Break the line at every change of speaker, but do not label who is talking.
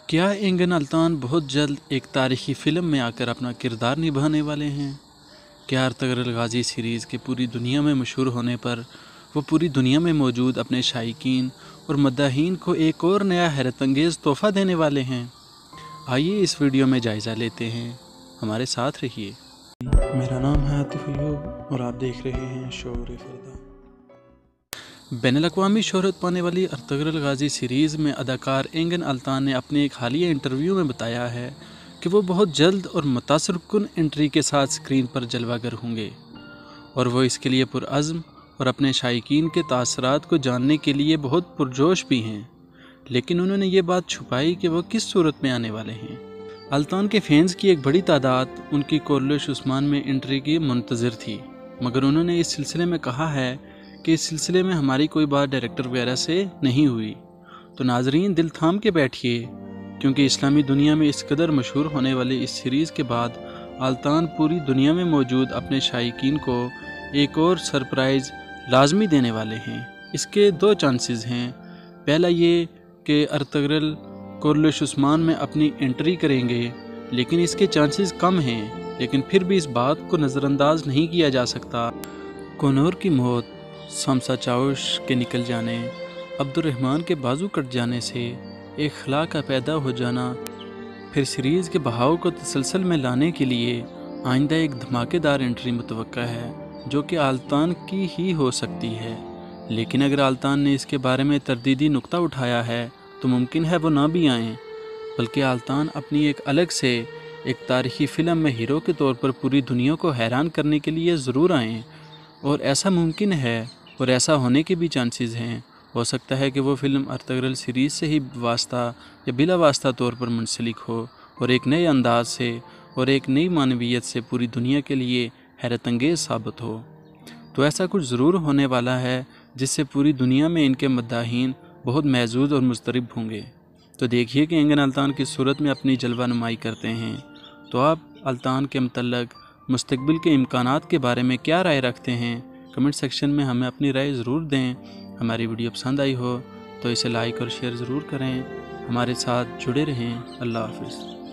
کیا اینگن الطان بہت جلد ایک تاریخی فلم میں آ کر اپنا کردار نبھانے والے ہیں؟ کیا ارطغرل غازی سیریز کے پوری دنیا میں مشہور ہونے پر وہ پوری دنیا میں موجود اپنے شائقین اور مداحین کو ایک اور نیا حیرت انگیز تحفہ دینے والے ہیں؟ آئیے اس ویڈیو میں جائزہ لیتے ہیں، ہمارے ساتھ رہیے۔ میرا نام ہے عاطف ایوب اور آپ دیکھ رہے ہیں شعور فردا۔ بین الاقوامی شہرت پانے والی ارطغرل غازی سیریز میں اداکار اینگن الطان نے اپنے ایک حالیہ انٹرویو میں بتایا ہے کہ وہ بہت جلد اور متاثر کن انٹری کے ساتھ سکرین پر جلوہ گر ہوں گے، اور وہ اس کے لیے پرعزم اور اپنے شائقین کے تاثرات کو جاننے کے لیے بہت پرجوش بھی ہیں، لیکن انہوں نے یہ بات چھپائی کہ وہ کس صورت میں آنے والے ہیں۔ الطان کے فینز کی ایک بڑی تعداد ان کی کورلش عثمان میں انٹری کی منتظر تھی، مگر انہوں نے اس سلسلے میں کہا ہے کہ اس سلسلے میں ہماری کوئی بات ڈائریکٹر وغیرہ سے نہیں ہوئی۔ تو ناظرین دل تھام کے بیٹھیے، کیونکہ اسلامی دنیا میں اس قدر مشہور ہونے والی اس سیریز کے بعد الطان پوری دنیا میں موجود اپنے شائقین کو ایک اور سرپرائز لازمی دینے والے ہیں۔ اس کے دو چانسز ہیں، پہلا یہ کہ ارطغرل کورلش عثمان میں اپنی انٹری کریں گے، لیکن اس کے چانسز کم ہیں، لیکن پھر بھی اس بات کو نظر انداز نہیں کیا جا سکتا۔ کونور کی موت، سمسا چاوش کے نکل جانے، عبد الرحمن کے بازو کٹ جانے سے ایک خلا کا پیدا ہو جانا، پھر سیریز کے بہاؤ کو تسلسل میں لانے کے لیے آئندہ ایک دھماکے دار انٹری متوقع ہے جو کہ الطان کی ہی ہو سکتی ہے۔ لیکن اگر الطان نے اس کے بارے میں تردیدی نقطہ اٹھایا ہے تو ممکن ہے وہ نہ بھی آئیں، بلکہ الطان اپنی ایک الگ سے ایک تاریخی فلم میں ہیرو کے طور پر پوری دنیا کو حیران کرنے کے لیے ضرور آئیں، اور ایسا ممکن ہے اور ایسا ہونے کے بھی چانسز ہیں۔ ہو سکتا ہے کہ وہ فلم ارطغرل سیریز سے ہی واسطہ یا بلا واسطہ طور پر منسلک ہو اور ایک نئے انداز سے اور ایک نئی معنویت سے پوری دنیا کے لیے حیرت انگیز ثابت ہو۔ تو ایسا کچھ ضرور ہونے والا ہے جس سے پوری دنیا میں ان کے مداحین بہت محظوظ اور مضطرب ہوں گے۔ تو دیکھیے کہ اینگن الطان کس صورت میں اپنی جلوہ نمائی کرتے ہیں۔ تو آپ الطان کے متعلق مستقبل کے امکانات کے بارے میں کیا رائے رکھتے ہیں؟ کمنٹ سیکشن میں ہمیں اپنی رائے ضرور دیں۔ ہماری ویڈیو پسند آئی ہو تو اسے لائک اور شیئر ضرور کریں۔ ہمارے ساتھ جڑے رہیں۔ اللہ حافظ۔